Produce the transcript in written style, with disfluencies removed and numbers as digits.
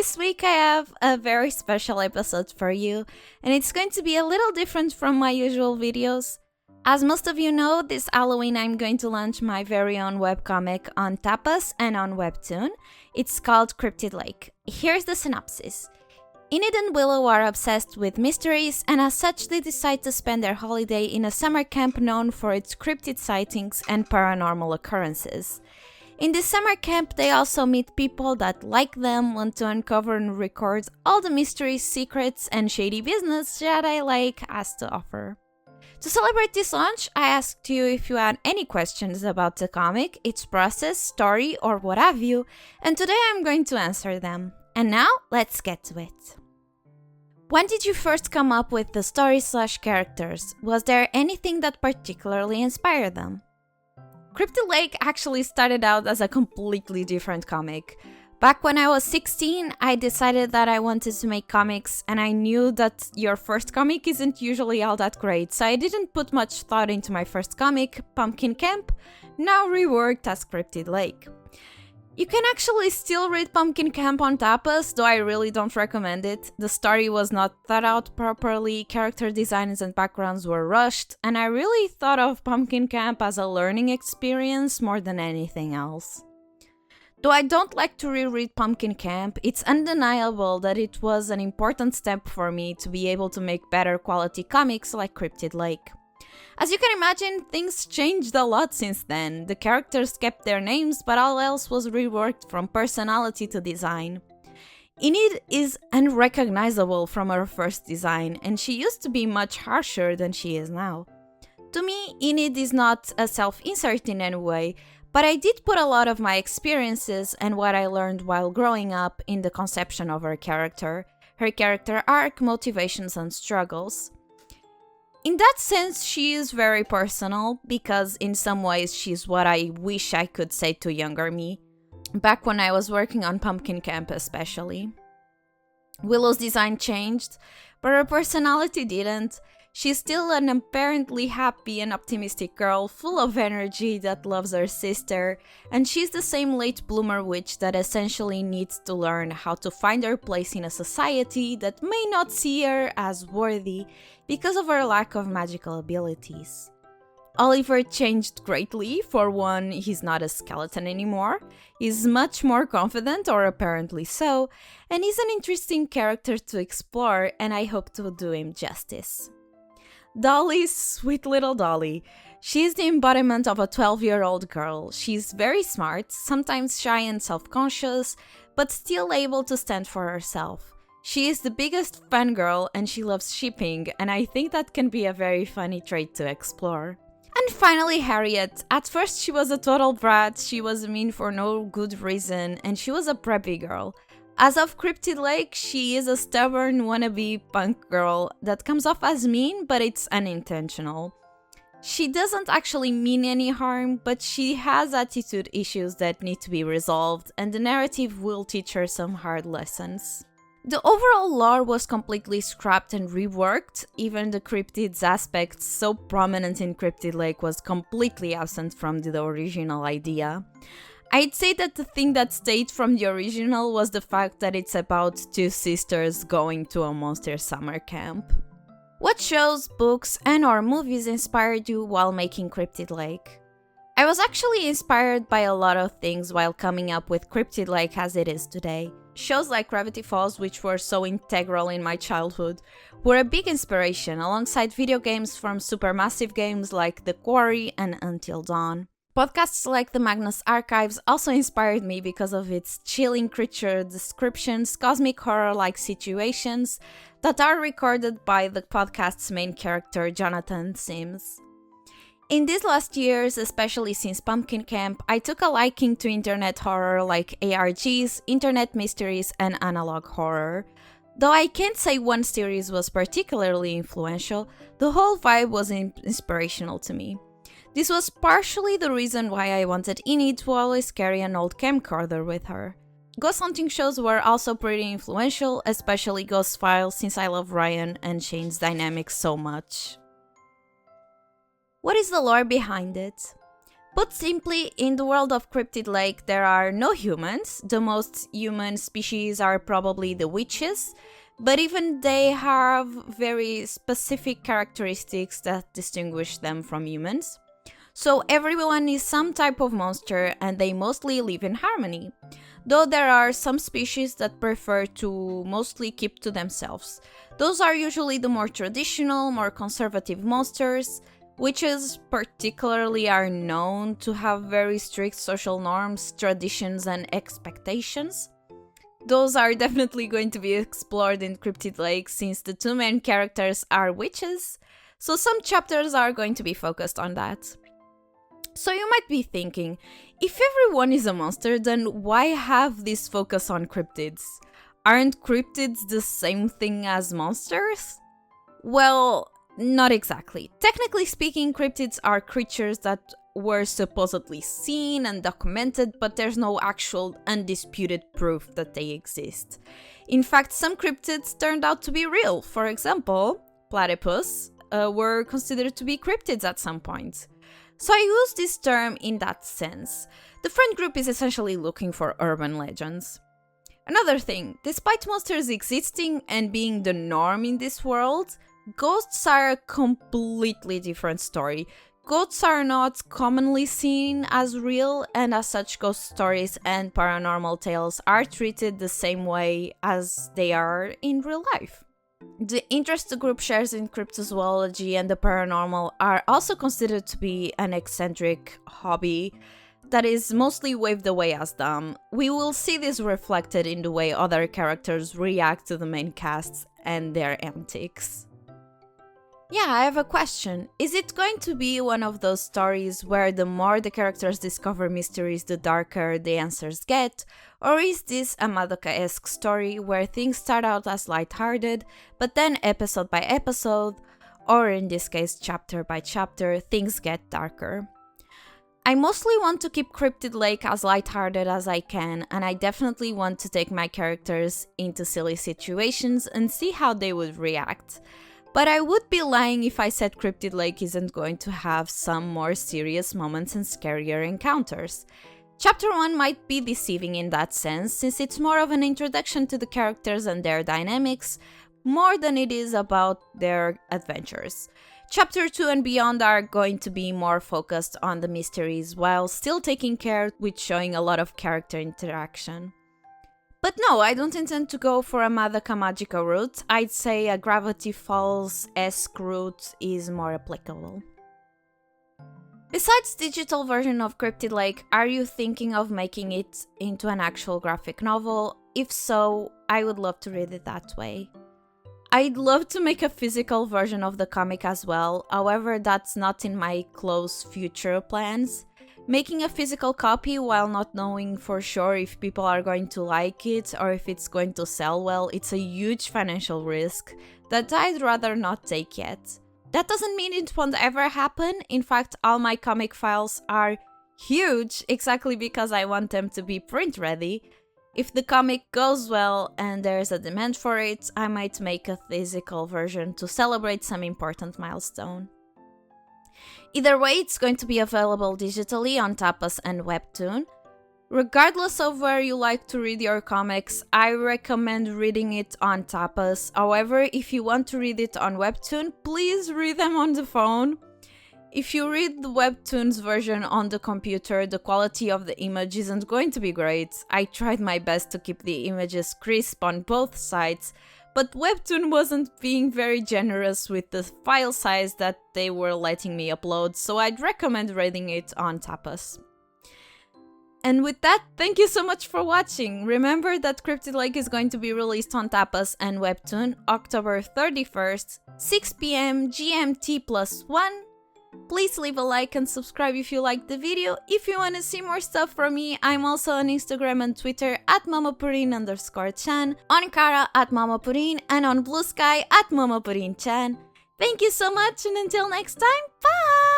This week I have a very special episode for you, and it's going to be a little different from my usual videos. As most of you know, this Halloween I'm going to launch my very own webcomic on Tapas and on Webtoon. It's called Cryptid Lake. Here's the synopsis. Enid and Willow are obsessed with mysteries, and as such they decide to spend their holiday in a summer camp known for its cryptid sightings and paranormal occurrences. In this summer camp, they also meet people that, like them, want to uncover and record all the mysteries, secrets, and shady business Jedi Lake has to offer. To celebrate this launch, I asked you if you had any questions about the comic, its process, story, or what have you, and today I'm going to answer them. And now, let's get to it. When did you first come up with the story/characters? Was there anything that particularly inspired them? Cryptid Lake actually started out as a completely different comic. Back when I was 16, I decided that I wanted to make comics, and I knew that your first comic isn't usually all that great, so I didn't put much thought into my first comic, Pumpkin Camp, now reworked as Cryptid Lake. You can actually still read Pumpkin Camp on Tapas, though I really don't recommend it. The story was not thought out properly, character designs and backgrounds were rushed, and I really thought of Pumpkin Camp as a learning experience more than anything else. Though I don't like to reread Pumpkin Camp, it's undeniable that it was an important step for me to be able to make better quality comics like Cryptid Lake. As you can imagine, things changed a lot since then. The characters kept their names, but all else was reworked from personality to design. Enid is unrecognizable from her first design, and she used to be much harsher than she is now. To me, Enid is not a self-insert in any way, but I did put a lot of my experiences and what I learned while growing up in the conception of her character arc, motivations, and struggles. In that sense, she is very personal, because in some ways she's what I wish I could say to younger me, back when I was working on Pumpkin Camp especially. Willow's design changed, but her personality didn't. She's still an apparently happy and optimistic girl, full of energy that loves her sister, and she's the same late bloomer witch that essentially needs to learn how to find her place in a society that may not see her as worthy because of her lack of magical abilities. Oliver changed greatly. For one, he's not a skeleton anymore, he's much more confident, or apparently so, and he's an interesting character to explore, and I hope to do him justice. Dolly, sweet little Dolly. She's the embodiment of a 12-year-old girl. She's very smart, sometimes shy and self-conscious, but still able to stand for herself. She is the biggest fangirl and she loves shipping, and I think that can be a very funny trait to explore. And finally, Harriet. At first she was a total brat, she was mean for no good reason, and she was a preppy girl. As of Cryptid Lake, she is a stubborn wannabe punk girl that comes off as mean, but it's unintentional. She doesn't actually mean any harm, but she has attitude issues that need to be resolved, and the narrative will teach her some hard lessons. The overall lore was completely scrapped and reworked. Even the cryptids aspect so prominent in Cryptid Lake was completely absent from the original idea. I'd say that the thing that stayed from the original was the fact that it's about two sisters going to a monster summer camp. What shows, books, and/or movies inspired you while making Cryptid Lake? I was actually inspired by a lot of things while coming up with Cryptid Lake as it is today. Shows like Gravity Falls, which were so integral in my childhood, were a big inspiration, alongside video games from supermassive games like The Quarry and Until Dawn. Podcasts like the Magnus Archives also inspired me because of its chilling creature descriptions, cosmic horror-like situations that are recorded by the podcast's main character, Jonathan Sims. In these last years, especially since Pumpkin Camp, I took a liking to internet horror like ARGs, internet mysteries, and analog horror. Though I can't say one series was particularly influential, the whole vibe was inspirational to me. This was partially the reason why I wanted Enid to always carry an old camcorder with her. Ghost hunting shows were also pretty influential, especially Ghost Files, since I love Ryan and Shane's dynamics so much. What is the lore behind it? Put simply, in the world of Cryptid Lake, there are no humans. The most human species are probably the witches, but even they have very specific characteristics that distinguish them from humans. So everyone is some type of monster and they mostly live in harmony. Though there are some species that prefer to mostly keep to themselves. Those are usually the more traditional, more conservative monsters. Witches particularly are known to have very strict social norms, traditions, and expectations. Those are definitely going to be explored in Cryptid Lake since the two main characters are witches, so some chapters are going to be focused on that. So you might be thinking, if everyone is a monster, then why have this focus on cryptids? Aren't cryptids the same thing as monsters? Well, not exactly. Technically speaking, cryptids are creatures that were supposedly seen and documented, but there's no actual undisputed proof that they exist. In fact, some cryptids turned out to be real. For example, platypus were considered to be cryptids at some point. So I use this term in that sense. The friend group is essentially looking for urban legends. Another thing, despite monsters existing and being the norm in this world, ghosts are a completely different story. Ghosts are not commonly seen as real, and as such ghost stories and paranormal tales are treated the same way as they are in real life. The interest the group shares in cryptozoology and the paranormal are also considered to be an eccentric hobby that is mostly waved away as dumb. We will see this reflected in the way other characters react to the main casts and their antics. Yeah, I have a question. Is it going to be one of those stories where the more the characters discover mysteries, the darker the answers get? Or is this a Madoka-esq story where things start out as lighthearted, but then episode by episode, or in this case chapter by chapter, things get darker? I mostly want to keep Cryptid Lake as lighthearted as I can, and I definitely want to take my characters into silly situations and see how they would react. But I would be lying if I said Cryptid Lake isn't going to have some more serious moments and scarier encounters. Chapter 1 might be deceiving in that sense, since it's more of an introduction to the characters and their dynamics, more than it is about their adventures. Chapter 2 and beyond are going to be more focused on the mysteries, while still taking care with showing a lot of character interaction. But no, I don't intend to go for a Madoka Magica route. I'd say a Gravity Falls-esque route is more applicable. Besides digital version of Cryptid Lake, are you thinking of making it into an actual graphic novel? If so, I would love to read it that way. I'd love to make a physical version of the comic as well, however that's not in my close future plans. Making a physical copy while not knowing for sure if people are going to like it or if it's going to sell well, it's a huge financial risk that I'd rather not take yet. That doesn't mean it won't ever happen. In fact, all my comic files are huge exactly because I want them to be print ready. If the comic goes well and there's a demand for it, I might make a physical version to celebrate some important milestone. Either way, it's going to be available digitally on Tapas and Webtoon. Regardless of where you like to read your comics, I recommend reading it on Tapas. However, if you want to read it on Webtoon, please read them on the phone. If you read the Webtoon's version on the computer, the quality of the image isn't going to be great. I tried my best to keep the images crisp on both sides, but Webtoon wasn't being very generous with the file size that they were letting me upload, so I'd recommend reading it on Tapas. And with that, thank you so much for watching! Remember that Cryptid Lake is going to be released on Tapas and Webtoon October 31st, 6 PM GMT+1. Please leave a like and subscribe if you liked the video. If you want to see more stuff from me, I'm also on Instagram and Twitter at momopurin_chan, on Kara at momopurin, and on Blue Sky at momopurin-chan. Thank you so much, and until next time, bye!